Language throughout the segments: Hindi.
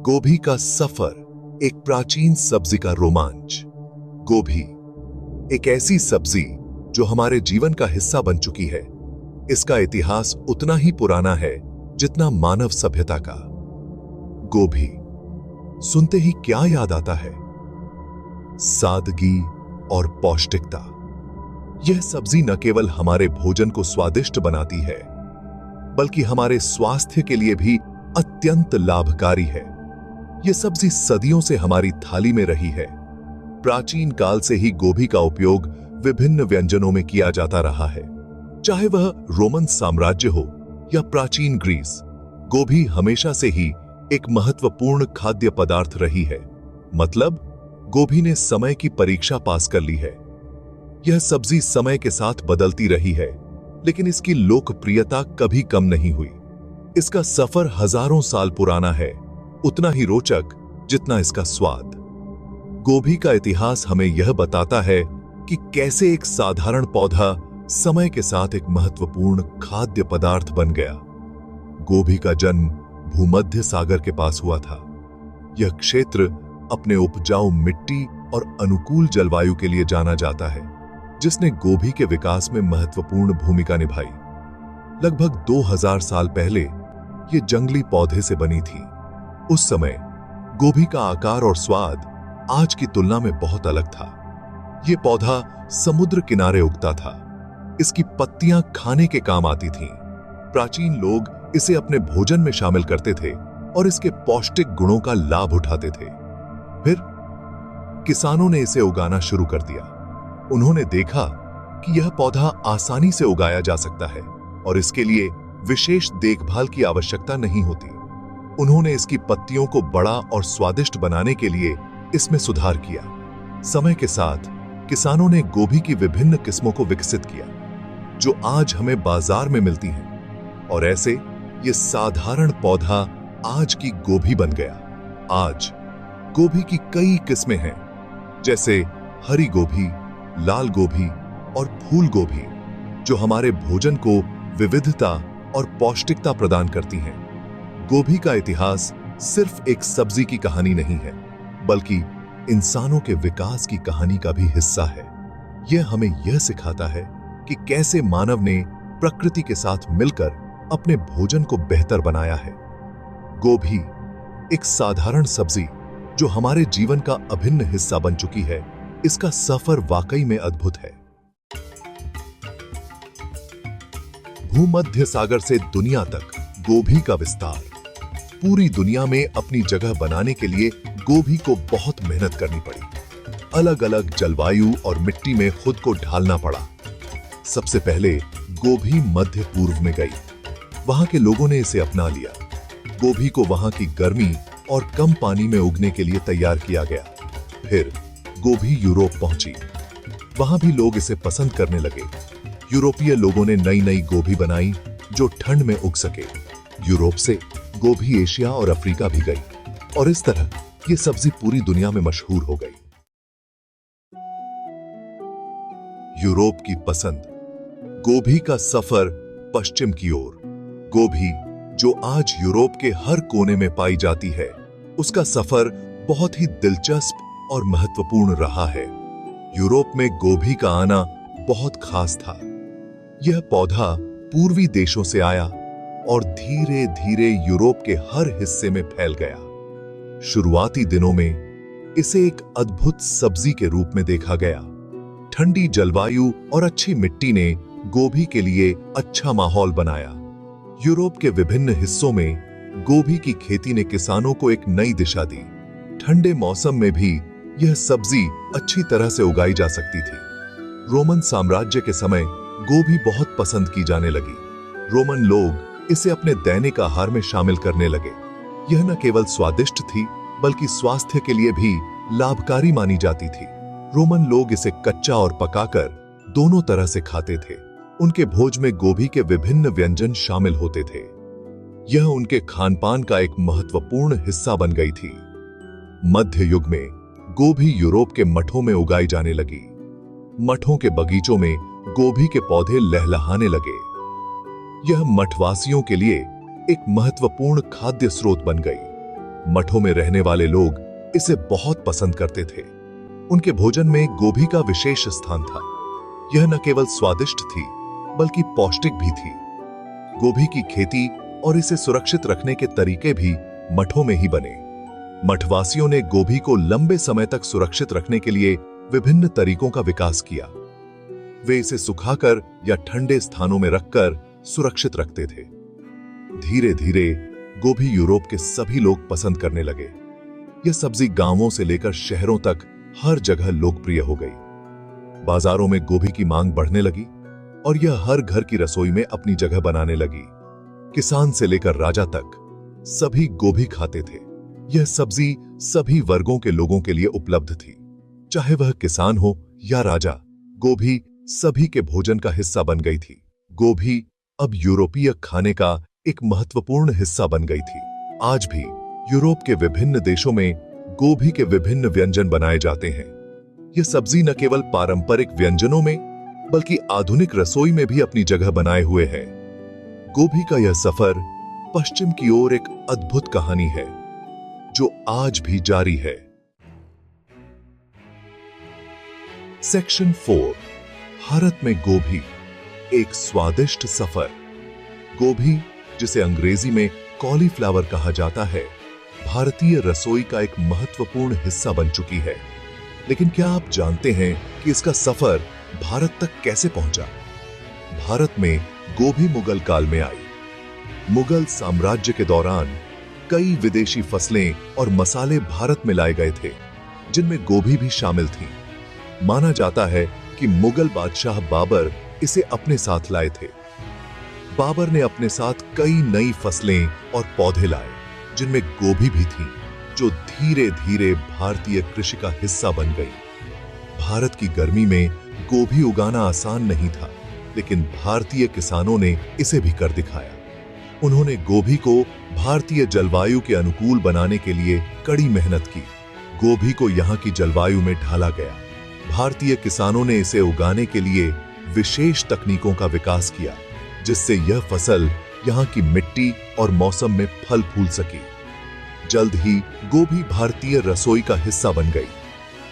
गोभी का सफर, एक प्राचीन सब्जी का रोमांच। गोभी एक ऐसी सब्जी जो हमारे जीवन का हिस्सा बन चुकी है। इसका इतिहास उतना ही पुराना है जितना मानव सभ्यता का। गोभी सुनते ही क्या याद आता है? सादगी और पौष्टिकता। यह सब्जी न केवल हमारे भोजन को स्वादिष्ट बनाती है, बल्कि हमारे स्वास्थ्य के लिए भी अत्यंत लाभकारी है। यह सब्जी सदियों से हमारी थाली में रही है। प्राचीन काल से ही गोभी का उपयोग विभिन्न व्यंजनों में किया जाता रहा है। चाहे वह रोमन साम्राज्य हो या प्राचीन ग्रीस, गोभी हमेशा से ही एक महत्वपूर्ण खाद्य पदार्थ रही है। मतलब, गोभी ने समय की परीक्षा पास कर ली है। यह सब्जी समय के साथ बदलती रही है, लेकिन इसकी लोकप्रियता कभी कम नहीं हुई। इसका सफर हजारों साल पुराना है, उतना ही रोचक जितना इसका स्वाद। गोभी का इतिहास हमें यह बताता है कि कैसे एक साधारण पौधा समय के साथ एक महत्वपूर्ण खाद्य पदार्थ बन गया। गोभी का जन्म भूमध्य सागर के पास हुआ था। यह क्षेत्र अपने उपजाऊ मिट्टी और अनुकूल जलवायु के लिए जाना जाता है, जिसने गोभी के विकास में महत्वपूर्ण भूमिका निभाई। लगभग 2000 साल पहले यह जंगली पौधे से बनी थी। उस समय गोभी का आकार और स्वाद आज की तुलना में बहुत अलग था। यह पौधा समुद्र किनारे उगता था। इसकी पत्तियां खाने के काम आती थीं। प्राचीन लोग इसे अपने भोजन में शामिल करते थे और इसके पौष्टिक गुणों का लाभ उठाते थे। फिर किसानों ने इसे उगाना शुरू कर दिया। उन्होंने देखा कि यह पौधा आसानी से उगाया जा सकता है और इसके लिए विशेष देखभाल की आवश्यकता नहीं होती। उन्होंने इसकी पत्तियों को बड़ा और स्वादिष्ट बनाने के लिए इसमें सुधार किया। समय के साथ किसानों ने गोभी की विभिन्न किस्मों को विकसित किया, जो आज हमें बाजार में मिलती हैं, और ऐसे ये साधारण पौधा आज की गोभी बन गया। आज गोभी की कई किस्में हैं, जैसे हरी गोभी, लाल गोभी और फूल गोभी, जो हमारे भोजन को विविधता और पौष्टिकता प्रदान करती हैं। गोभी का इतिहास सिर्फ एक सब्जी की कहानी नहीं है, बल्कि इंसानों के विकास की कहानी का भी हिस्सा है। यह हमें यह सिखाता है कि कैसे मानव ने प्रकृति के साथ मिलकर अपने भोजन को बेहतर बनाया है। गोभी एक साधारण सब्जी जो हमारे जीवन का अभिन्न हिस्सा बन चुकी है। इसका सफर वाकई में अद्भुत है। भूमध्य सागर से दुनिया तक गोभी का विस्तार। पूरी दुनिया में अपनी जगह बनाने के लिए गोभी को बहुत मेहनत करनी पड़ी। अलग अलग जलवायु और मिट्टी में खुद को ढालना पड़ा। सबसे पहले गोभी मध्य पूर्व में गई। वहां के लोगों ने इसे अपना लिया। गोभी को वहां की गर्मी और कम पानी में उगने के लिए तैयार किया गया। फिर गोभी यूरोप पहुंची। वहां भी लोग इसे पसंद करने लगे। यूरोपीय लोगों ने नई नई गोभी बनाई जो ठंड में उग सके। यूरोप से गोभी एशिया और अफ्रीका भी गई, और इस तरह यह सब्जी पूरी दुनिया में मशहूर हो गई। यूरोप की पसंद। गोभी का सफर पश्चिम की ओर। गोभी, जो आज यूरोप के हर कोने में पाई जाती है, उसका सफर बहुत ही दिलचस्प और महत्वपूर्ण रहा है। यूरोप में गोभी का आना बहुत खास था। यह पौधा पूर्वी देशों से आया और धीरे धीरे यूरोप के हर हिस्से में फैल गया। शुरुआती दिनों में इसे एक अद्भुत सब्जी के रूप में देखा गया। ठंडी जलवायु और अच्छी मिट्टी ने गोभी के लिए अच्छा माहौल बनाया। यूरोप के विभिन्न हिस्सों में गोभी की खेती ने किसानों को एक नई दिशा दी। ठंडे मौसम में भी यह सब्जी अच्छी तरह से उगाई जा सकती थी। रोमन साम्राज्य के समय गोभी बहुत पसंद की जाने लगी। रोमन लोग इसे अपने दैनिक आहार में शामिल करने लगे। यह न केवल स्वादिष्ट थी, बल्कि स्वास्थ्य के लिए भी लाभकारी मानी जाती थी। रोमन लोग इसे कच्चा और पकाकर दोनों तरह से खाते थे। उनके भोज में गोभी के विभिन्न व्यंजन शामिल होते थे। यह उनके खानपान का एक महत्वपूर्ण हिस्सा बन गई थी। मध्य युग में गोभी यूरोप के मठों में उगाई जाने लगी। मठों के बगीचों में गोभी के पौधे लहलहाने लगे। यह मठवासियों के लिए एक महत्वपूर्ण खाद्य स्रोत बन गई। मठों में रहने वाले लोग इसे बहुत पसंद करते थे। उनके भोजन में गोभी का विशेष स्थान था। यह न केवल स्वादिष्ट थी बल्कि पौष्टिक भी थी। गोभी की खेती और इसे सुरक्षित रखने के तरीके भी मठों में ही बने। मठवासियों ने गोभी को लंबे समय तक सुरक्षित रखने के लिए विभिन्न तरीकों का विकास किया। वे इसे सुखाकर या ठंडे स्थानों में रखकर सुरक्षित रखते थे। धीरे धीरे गोभी यूरोप के सभी लोग पसंद करने लगे। यह सब्जी गांवों से लेकर शहरों तक हर जगह लोकप्रिय हो गई। बाजारों में गोभी की मांग बढ़ने लगी और यह हर घर की रसोई में अपनी जगह बनाने लगी। किसान से लेकर राजा तक सभी गोभी खाते थे। यह सब्जी सभी वर्गों के लोगों के लिए उपलब्ध थी, चाहे वह किसान हो या राजा। गोभी सभी के भोजन का हिस्सा बन गई थी। गोभी अब यूरोपीय खाने का एक महत्वपूर्ण हिस्सा बन गई थी। आज भी यूरोप के विभिन्न देशों में गोभी के विभिन्न व्यंजन बनाए जाते हैं। यह सब्जी न केवल पारंपरिक व्यंजनों में बल्कि आधुनिक रसोई में भी अपनी जगह बनाए हुए है। गोभी का यह सफर पश्चिम की ओर एक अद्भुत कहानी है जो आज भी जारी है। सेक्शन 4, भारत में गोभी, एक स्वादिष्ट सफर। गोभी, जिसे अंग्रेजी में कॉलीफ्लावर कहा जाता है, भारतीय रसोई का एक महत्वपूर्ण हिस्सा बन चुकी है। लेकिन क्या आप जानते हैं कि इसका सफर भारत तक कैसे पहुंचा? भारत में गोभी मुगल काल में आई। मुगल साम्राज्य के दौरान कई विदेशी फसलें और मसाले भारत में लाए गए थे, जिनमें गोभी भी शामिल थी। माना जाता है कि मुगल बादशाह बाबर इसे अपने साथ लाए थे। बाबर ने अपने साथ कई नई फसलें और पौधे लाए, जिनमें गोभी भी थी, जो धीरे धीरे भारतीय कृषि का हिस्सा बन गई। भारत की गर्मी में गोभी उगाना आसान नहीं था, लेकिन भारतीय किसानों ने इसे भी कर दिखाया। उन्होंने गोभी को भारतीय जलवायु के अनुकूल बनाने के लिए कड़ी मेहनत की। गोभी को यहाँ की जलवायु में ढाला गया। भारतीय किसानों ने इसे उगाने के लिए विशेष तकनीकों का विकास किया, जिससे यह फसल यहाँ की मिट्टी और मौसम में फल फूल सकी। जल्द ही गोभी भारतीय रसोई का हिस्सा बन गई।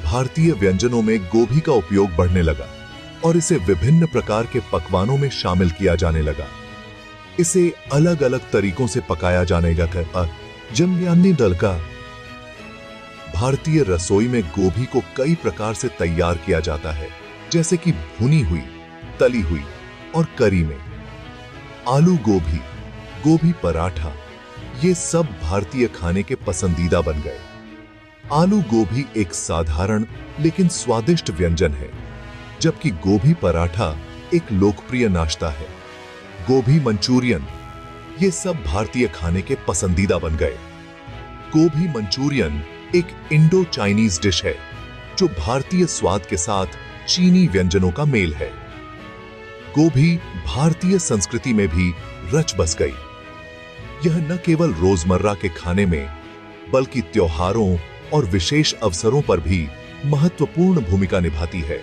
भारतीय व्यंजनों में गोभी का उपयोग बढ़ने लगा और इसे विभिन्न प्रकार के पकवानों में शामिल किया जाने लगा। इसे अलग अलग तरीकों से पकाया जाने लगा। जमयानी डलका। भारतीय रसोई में गोभी को कई प्रकार से तैयार किया जाता है, जैसे कि भुनी हुई, तली हुई और करी में। आलू गोभी, गोभी पराठा, ये सब भारतीय खाने के पसंदीदा बन गए। आलू गोभी एक साधारण लेकिन स्वादिष्ट व्यंजन है, जबकि गोभी पराठा एक लोकप्रिय नाश्ता है। गोभी मंचूरियन, ये सब भारतीय खाने के पसंदीदा बन गए। गोभी मंचूरियन एक इंडो चाइनीज डिश है, जो भारतीय स्वाद के साथ चीनी व्यंजनों का मेल है। गोभी भारतीय संस्कृति में भी रच बस गई। यह न केवल रोजमर्रा के खाने में, बल्कि त्योहारों और विशेष अवसरों पर भी महत्वपूर्ण भूमिका निभाती है।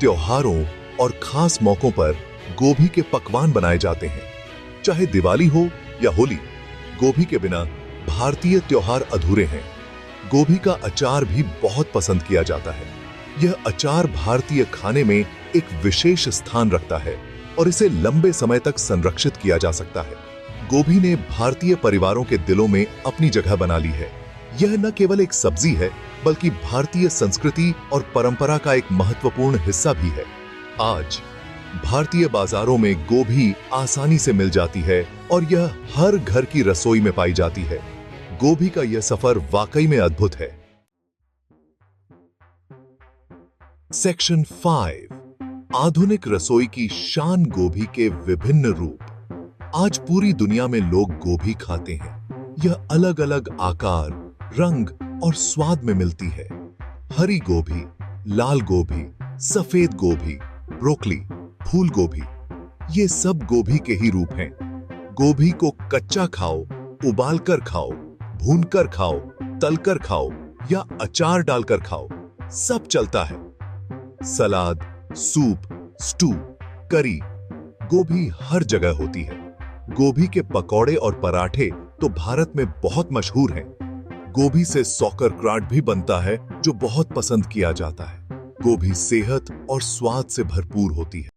त्योहारों और खास मौकों पर गोभी के पकवान बनाए जाते हैं। चाहे दिवाली हो या होली, गोभी के बिना भारतीय त्योहार अधूरे हैं। गोभी का अचार भी बहुत पसंद किया जाता है। यह अचार भारतीय खाने में एक विशेष स्थान रखता है और इसे लंबे समय तक संरक्षित किया जा सकता है। गोभी ने भारतीय परिवारों के दिलों में अपनी जगह बना ली है। यह न केवल एक सब्जी है, बल्कि भारतीय संस्कृति और परंपरा का एक महत्वपूर्ण हिस्सा भी है। आज भारतीय बाजारों में गोभी आसानी से मिल जाती है और यह हर घर की रसोई में पाई जाती है। गोभी का यह सफर वाकई में अद्भुत है। सेक्शन 5, आधुनिक रसोई की शान। गोभी के विभिन्न रूप। आज पूरी दुनिया में लोग गोभी खाते हैं। यह अलग अलग आकार, रंग और स्वाद में मिलती है। हरी गोभी, लाल गोभी, सफेद गोभी, ब्रोकली, फूल गोभी, ये सब गोभी के ही रूप हैं। गोभी को कच्चा खाओ, उबालकर खाओ, भूनकर खाओ, तलकर खाओ या अचार डालकर खाओ, सब चलता है। सलाद, सूप, स्टू, करी, गोभी हर जगह होती है। गोभी के पकौड़े और पराठे तो भारत में बहुत मशहूर हैं। गोभी से सौकरक्राट भी बनता है जो बहुत पसंद किया जाता है। गोभी सेहत और स्वाद से भरपूर होती है।